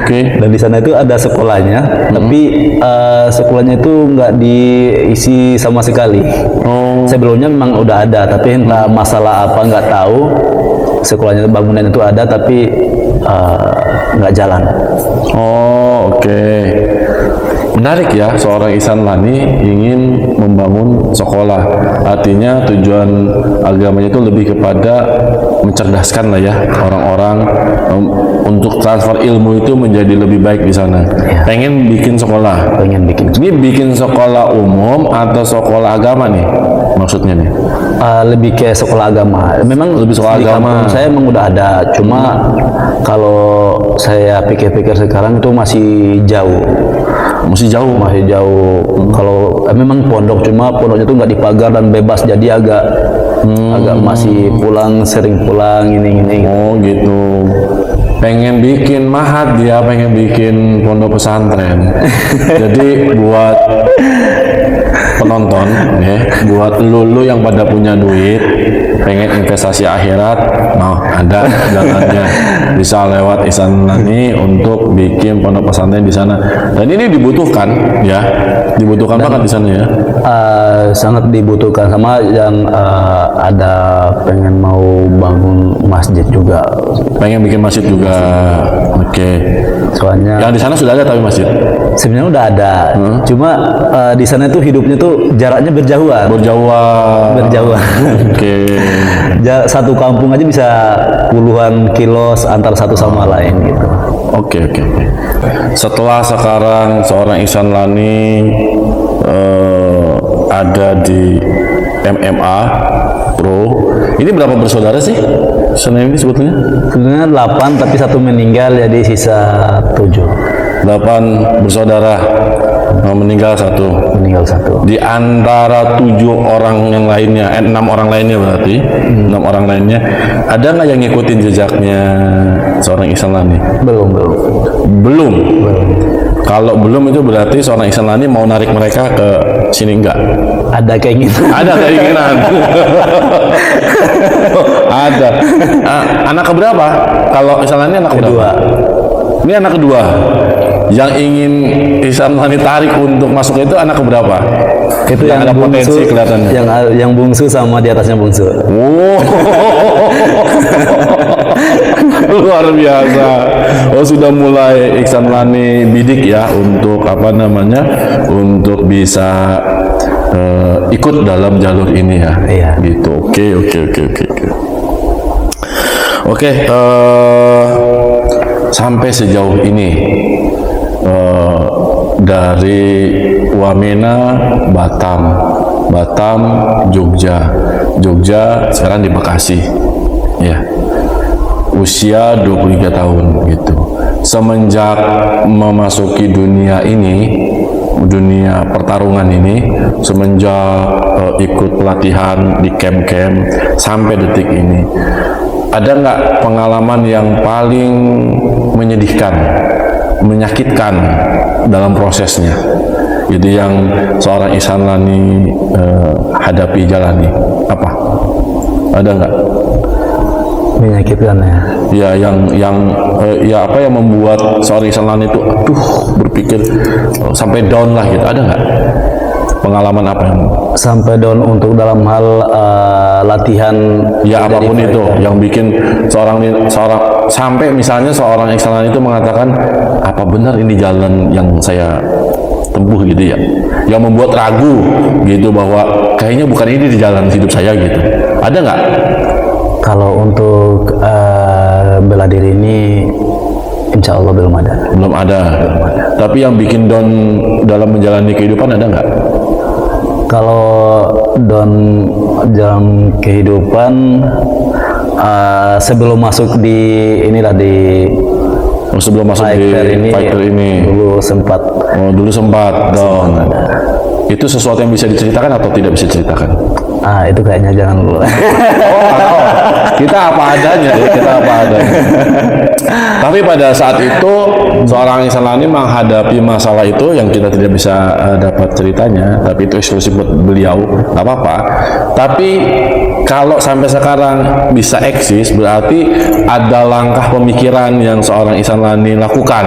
Oke. Dan di sana itu ada sekolahnya, tapi sekolahnya itu nggak diisi sama sekali. Sebelumnya memang udah ada, tapi entah masalah apa nggak tahu. Sekolahnya bangunan itu ada, tapi nggak jalan. Oke. Menarik ya, seorang Ihsan Lani ingin membangun sekolah. Artinya tujuan agamanya itu lebih kepada mencerdaskan lah ya orang-orang untuk transfer ilmu itu menjadi lebih baik di sana. Ya. Pengen bikin sekolah. Ini bikin sekolah umum atau sekolah agama nih? maksudnya nih? Lebih ke sekolah agama. Memang Lebih sekolah di agama. kampung saya memang udah ada, cuma kalau saya pikir-pikir sekarang itu masih jauh. Masih jauh. Masih jauh. Kalau memang pondok, cuma pondoknya itu nggak dipagar dan bebas, jadi agak masih sering pulang ini. Oh gitu. Pengen bikin mahat, dia pengen bikin pondok pesantren. Jadi buat penonton ya, buat lulu yang pada punya duit, pengen investasi akhirat, ada jalannya, bisa lewat Ihsan Lani untuk bikin pondok pesantren di sana. Dan ini dibutuhkan ya, dibutuhkan banget di sana ya. Sangat dibutuhkan, sama yang ada pengen mau bangun masjid juga. Pengen bikin masjid juga. Oke. Soalnya Yang di sana sudah ada tapi masjid. sebenarnya udah ada, cuma di sana tuh hidupnya tuh jaraknya berjauhan. Berjauhan. Oke. Satu kampung aja bisa puluhan kilos antar satu sama lain gitu. Oke. Setelah sekarang seorang Ihsan Lani ada di MMA Pro. Ini berapa bersaudara sih? Sana ini sebetulnya? Sebenarnya 8 tapi satu meninggal, jadi sisa 7. 8 bersaudara, meninggal satu. Di antara 7 orang yang lainnya, 6 orang lainnya berarti, 6 orang lainnya, ada nggak yang ngikutin jejaknya seorang Ihsan Lani? Belum. Kalau belum itu berarti seorang Ihsan Lani mau narik mereka ke sini enggak? Ada keinginan. Ada keinginan. Ada. Anak keberapa? Kalau Ihsan Lani anak Kedua. Ini anak kedua. Yang ingin Ihsan Lani tarik untuk masuk itu anak keberapa? Itu yang ada bungsu, potensi kelihatannya. Yang bungsu sama di atasnya bungsu. Wow. Luar biasa. Oh, sudah mulai Ihsan Lani bidik ya untuk untuk bisa ikut dalam jalur ini ya. Iya. Gitu. Oke, sampai sejauh ini dari Wamena, Batam, Jogja, sekarang di Bekasi, ya. Usia 23 tahun gitu. Semenjak memasuki dunia pertarungan ini, semenjak ikut pelatihan di camp-camp sampai detik ini, ada nggak pengalaman yang paling menyedihkan, menyakitkan dalam prosesnya? Jadi yang seorang Ihsan Lani hadapi, jalani apa? Ada nggak? Menyakitkan ya. Ya, yang membuat seorang Ihsan Lani itu, berpikir sampai down lah gitu. Ada nggak pengalaman apa yang sampai down untuk dalam hal latihan? Ya apapun itu yang bikin seorang sampai misalnya seorang Ihsan Lani itu mengatakan, apa benar ini jalan yang saya tempuh gitu ya, yang membuat ragu gitu bahwa kayaknya bukan ini di jalan hidup saya gitu. Ada nggak? Kalau untuk bela diri ini, insya Allah belum ada. Tapi yang bikin down dalam menjalani kehidupan ada nggak? Kalau down dalam kehidupan, sebelum masuk di sebelum masuk di fighter ini dulu sempat. Dulu sempat down. Itu sesuatu yang bisa diceritakan atau tidak bisa diceritakan? Itu kayaknya jangan dulu. Kita apa adanya. Tapi pada saat itu seorang Ihsan Lani menghadapi masalah itu yang kita tidak bisa dapat ceritanya, tapi itu eksklusif buat beliau, nggak apa-apa. Tapi kalau sampai sekarang bisa eksis, berarti ada langkah pemikiran yang seorang Ihsan Lani lakukan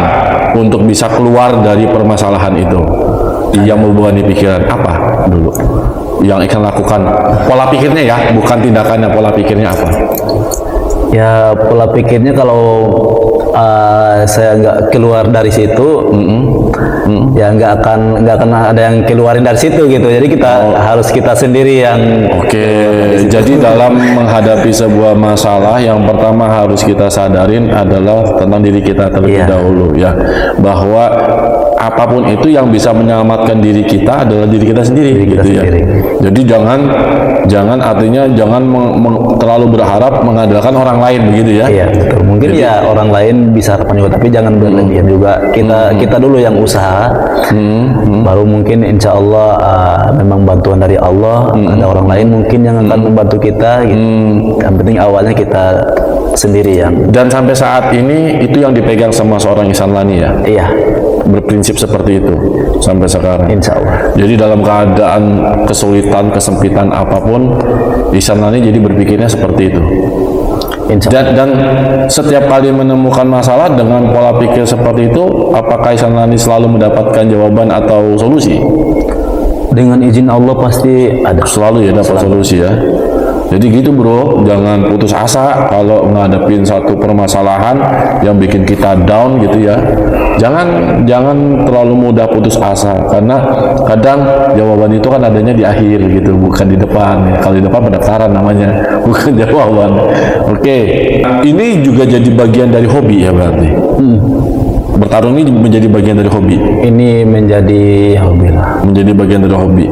untuk bisa keluar dari permasalahan itu. Yang membebani pikiran apa dulu yang Ihsan lakukan? Pola pikirnya ya, bukan tindakannya, pola pikirnya apa? Ya, pola pikirnya kalau saya nggak keluar dari situ, ya nggak akan ada yang keluarin dari situ gitu. Jadi harus kita sendiri yang. Oke. Jadi dalam menghadapi sebuah masalah, yang pertama harus kita sadarin adalah tentang diri kita terlebih dahulu ya, bahwa apapun itu yang bisa menyelamatkan diri kita adalah diri kita sendiri, gitu ya. Jadi jangan artinya jangan terlalu berharap mengandalkan orang lain, begitu ya. Iya, betul. Mungkin jadi, ya orang lain bisa harapan juga, tapi jangan berlebihan juga. Kita dulu yang usaha, baru mungkin insya Allah memang bantuan dari Allah. Ada orang lain mungkin yang akan membantu kita. Gitu. Yang penting awalnya kita sendiri yang. Dan sampai saat ini itu yang dipegang sama seorang Ihsan Lani ya. Iya. Berprinsip seperti itu sampai sekarang. Insya Allah. Jadi dalam keadaan kesulitan, kesempitan apapun, Ihsan Lani jadi berpikirnya seperti itu. Dan setiap kali menemukan masalah dengan pola pikir seperti itu, apakah Ihsan Lani selalu mendapatkan jawaban atau solusi? Dengan izin Allah pasti ada. Selalu ya dapat solusi ya. Jadi gitu bro, jangan putus asa kalau ngadepin satu permasalahan yang bikin kita down gitu ya. Jangan terlalu mudah putus asa, karena kadang jawaban itu kan adanya di akhir gitu, bukan di depan. Kalau di depan pendaftaran namanya, bukan jawaban. Oke, ini juga jadi bagian dari hobi ya berarti. Bertarung ini menjadi bagian dari hobi. Ini menjadi hobi lah. Menjadi bagian dari hobi.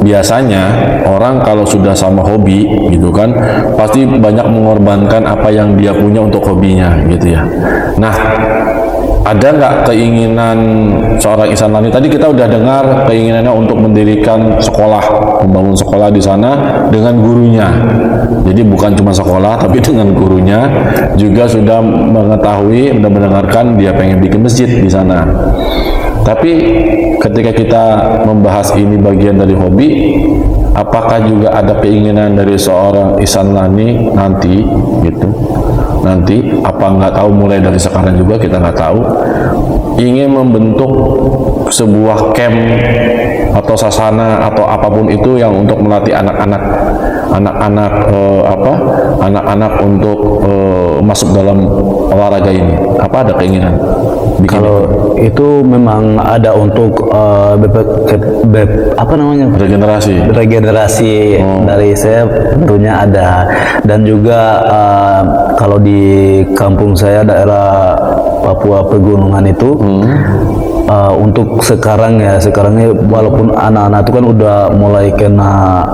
Biasanya orang kalau sudah sama hobi gitu kan, pasti banyak mengorbankan apa yang dia punya untuk hobinya gitu ya. Nah, ada nggak keinginan seorang Ihsan Lani? Tadi kita udah dengar keinginannya untuk mendirikan sekolah, membangun sekolah di sana dengan gurunya. Jadi bukan cuma sekolah, tapi dengan gurunya juga sudah mengetahui, sudah mendengarkan dia pengen bikin masjid di sana. Tapi ketika kita membahas ini bagian dari hobi, apakah juga ada keinginan dari seorang Ihsan Lani nanti gitu? Nanti apa nggak tahu, mulai dari sekarang juga kita nggak tahu, ingin membentuk sebuah camp atau sasana atau apapun itu yang untuk melatih anak-anak untuk masuk dalam olahraga ini. Apa ada keinginan? Kalau itu memang ada untuk regenerasi dari saya tentunya ada, dan juga kalau di kampung saya daerah Papua Pegunungan itu untuk sekarangnya walaupun anak-anak itu kan udah mulai kena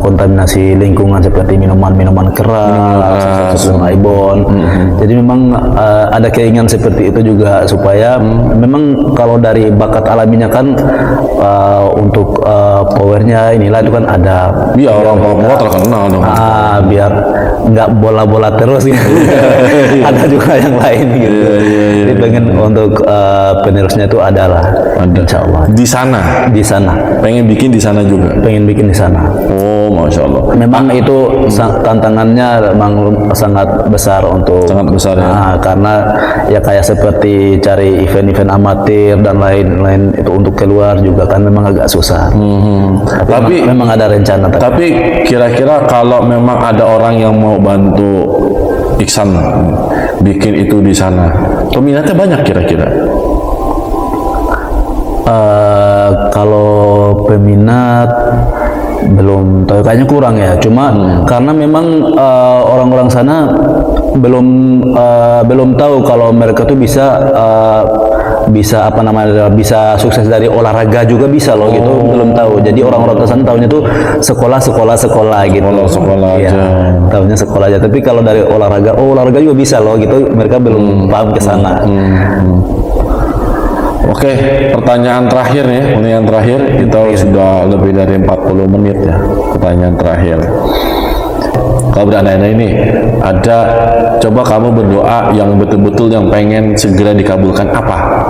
kontaminasi lingkungan seperti minuman keras, ibon. Jadi memang ada keinginan seperti itu juga, supaya memang kalau dari bakat alaminya kan untuk powernya inilah itu kan ada. Iya, orang Papua terkenal dong. Biar nggak bola-bola terus gitu. Ada juga yang lain gitu. Jadi pengen untuk penerusnya itu adalah insya Allah di sana pengen bikin di sana juga, di sana. Oh, masya Allah. Memang itu tantangannya memang sangat besar ya. Karena ya kayak seperti cari event-event amatir dan lain-lain itu untuk keluar juga kan memang agak susah. Tapi memang ada rencana. Tapi kira-kira kalau memang ada orang yang mau bantu Ihsan bikin itu di sana, peminatnya banyak kira-kira? Kalau peminat belum tahu, kayaknya kurang ya. Cuma karena memang orang-orang sana belum tahu kalau mereka tuh bisa bisa sukses dari olahraga juga bisa loh gitu, belum tahu. Jadi orang-orang kesana tahunya tuh sekolah gitu. Sekolah ya, aja. Tahunya sekolah aja. Tapi kalau dari olahraga juga bisa loh gitu, mereka belum paham kesana. Oke, pertanyaan terakhir nih, kita sudah lebih dari 40 menit ya. Pertanyaan terakhir. Kalau berandai-andai ini ada, coba kamu berdoa yang betul-betul yang pengen segera dikabulkan, apa?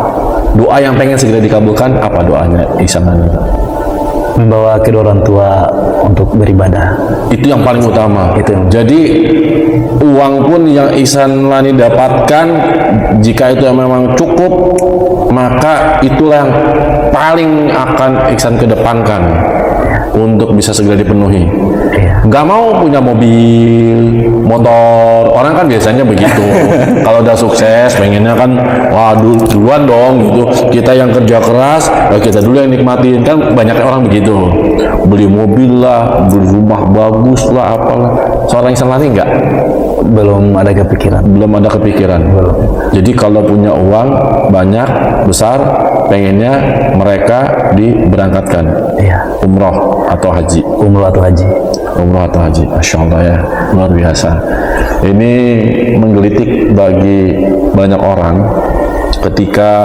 Doa yang pengen segera dikabulkan apa doanya Ihsan Lani? Membawa kedua orang tua untuk beribadah. Itu yang paling utama. Jadi uang pun yang Ihsan Lani dapatkan, jika itu yang memang cukup, maka itulah yang paling akan Ihsan kedepankan untuk bisa segera dipenuhi. Gak mau punya mobil, motor. Orang kan biasanya begitu. Kalau udah sukses, pengennya kan, waduh duluan dong gitu. Kita yang kerja keras, kita dulu yang nikmatin. Kan banyak orang begitu. Beli mobil lah, beli rumah bagus lah, apalah. Seorang Ihsan Lani enggak. belum ada kepikiran. Belum ada kepikiran. Belum. Jadi kalau punya uang banyak besar, pengennya mereka diberangkatkan. Iya. Umroh atau haji. Umroh atau haji. Umroh atau haji. Masya Allah ya, luar biasa. Ini menggelitik bagi banyak orang ketika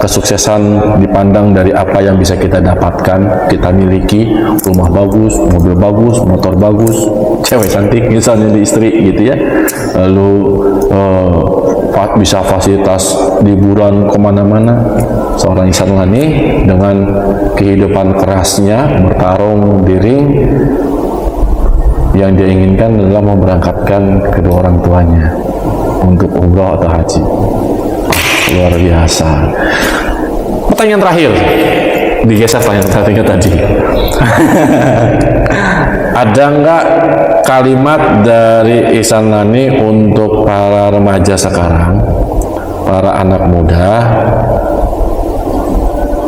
kesuksesan dipandang dari apa yang bisa kita dapatkan, kita miliki rumah bagus, mobil bagus, motor bagus, cewek cantik misalnya di istri gitu ya, lalu bisa fasilitas liburan kemana-mana. Seorang Ihsan Lani dengan kehidupan kerasnya bertarung di ring, yang dia inginkan adalah memberangkatkan kedua orang tuanya untuk umrah atau haji. Luar biasa. Pertanyaan terakhir, digeser pertanyaan tadi. Ada nggak kalimat dari Ihsan Lani untuk para remaja sekarang, para anak muda,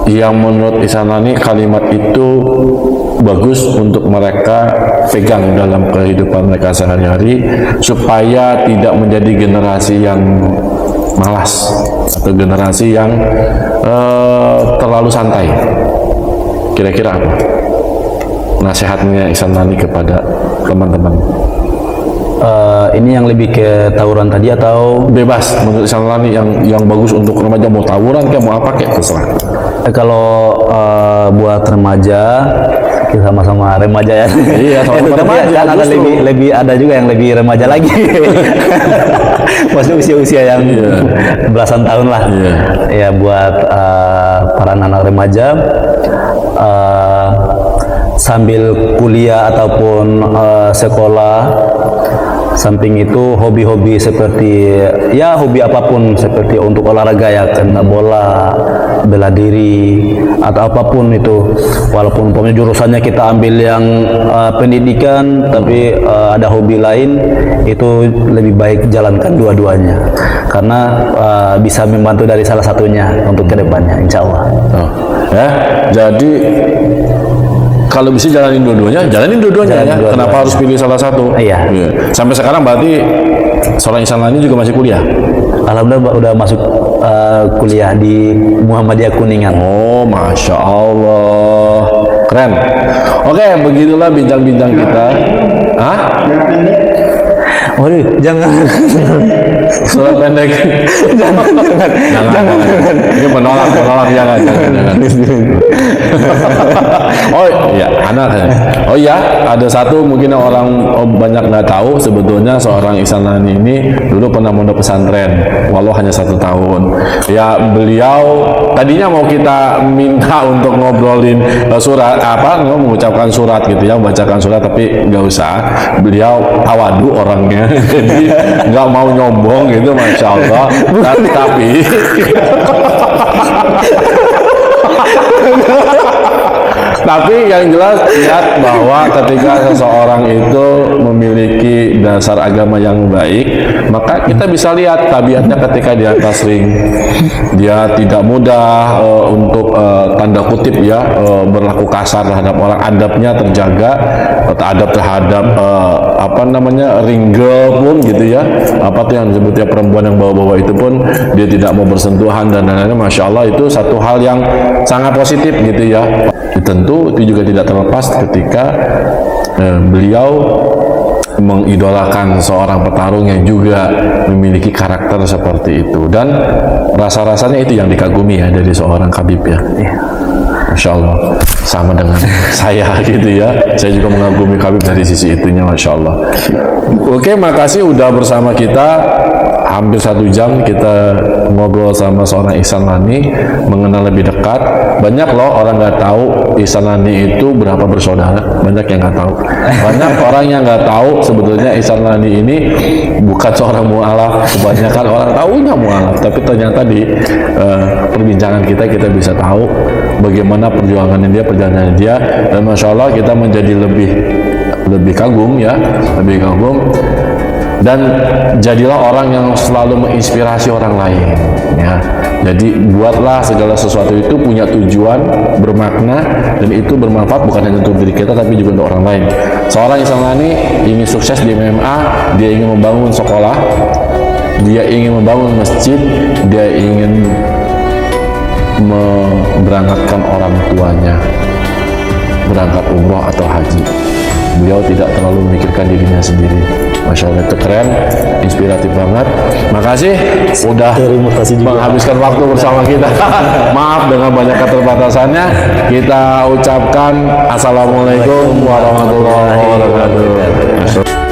yang menurut Ihsan Lani kalimat itu bagus untuk mereka pegang dalam kehidupan mereka sehari-hari, supaya tidak menjadi generasi yang malas atau generasi yang terlalu santai? Kira-kira apa nasihatnya Ihsan Lani kepada teman-teman? Ini yang lebih ke tawuran tadi atau Bebas menurut Ihsan Lani yang bagus untuk remaja, mau tawuran kayak mau apa kayak terserah. kalau buat remaja, kita sama-sama remaja ya. Iya, sama-sama remaja. Kan ada lebih ada juga yang lebih remaja lagi. Masih usia-usia yang belasan tahun lah. Ya, buat para anak remaja, sambil kuliah ataupun sekolah, samping itu hobi-hobi seperti ya hobi apapun, seperti untuk olahraga ya, kena bola, bela diri atau apapun itu, walaupun umpamanya jurusannya kita ambil yang pendidikan tapi ada hobi lain, itu lebih baik jalankan dua-duanya karena bisa membantu dari salah satunya untuk kedepannya, insya Allah. Ya, jadi kalau bisa jalanin dua-duanya ya. Kenapa harus pilih salah satu? Iya. Sampai sekarang berarti seorang Ihsan Lani juga masih kuliah? Alhamdulillah udah masuk kuliah di Muhammadiyah Kuningan. Oh, Masya Allah, keren. Oke, begitulah bincang-bincang kita. Hah? Waduh, jangan. Surat pendek. jangan. Ini menolak jangan. Oh iya, anak. Oh iya, ada satu mungkin yang orang banyak nggak tahu, sebetulnya seorang Ihsan Lani ini dulu pernah mondok pesantren, walau hanya 1 tahun. Ya, beliau tadinya mau kita minta untuk ngobrolin surat mengucapkan surat gitu ya, membacakan surat, tapi nggak usah. Beliau tawadu orangnya. Jadi nggak mau nyombong gitu, Masya Allah. Tapi yang jelas lihat bahwa ketika seseorang itu memiliki dasar agama yang baik, maka kita bisa lihat tabiatnya ketika di atas ring. Dia tidak mudah untuk tanda kutip ya berlaku kasar terhadap orang, adabnya terjaga, adab terhadap ring girl pun gitu ya, apa tuh yang disebutnya perempuan yang bawa-bawa itu pun dia tidak mau bersentuhan dan lain-lain. Masya Allah, itu satu hal yang sangat positif gitu ya. Tentu itu juga tidak terlepas ketika beliau mengidolakan seorang petarung yang juga memiliki karakter seperti itu, dan rasa-rasanya itu yang dikagumi ya dari seorang Khabib ya. Masya Allah, sama dengan saya gitu ya. Saya juga mengagumi Khabib dari sisi itunya, Masya Allah. Oke, makasih udah bersama kita. Hampir 1 jam kita ngobrol sama seorang Ihsan Lani, mengenal lebih dekat. Banyak loh orang nggak tahu Ihsan Lani itu berapa bersaudara. Banyak yang nggak tahu. Banyak orang yang nggak tahu sebetulnya Ihsan Lani ini bukan seorang mu'alaf. Kebanyakan orang tahunya mu'alaf, tapi ternyata di perbincangan kita bisa tahu bagaimana perjuangan dia, dan Masya Allah kita menjadi lebih kagum ya, lebih kagum. Dan jadilah orang yang selalu menginspirasi orang lain ya. Jadi buatlah segala sesuatu itu punya tujuan, bermakna, dan itu bermanfaat bukan hanya untuk diri kita tapi juga untuk orang lain. Seorang Ihsan ingin sukses di MMA, dia ingin membangun sekolah, dia ingin membangun masjid, dia ingin memberangkatkan orang tuanya berangkat umroh atau haji. Beliau tidak terlalu memikirkan dirinya sendiri. Masya Allah, itu keren, inspiratif banget. Makasih udah menghabiskan waktu bersama kita. Maaf dengan banyak keterbatasannya. Kita ucapkan Assalamualaikum warahmatullahi wabarakatuh.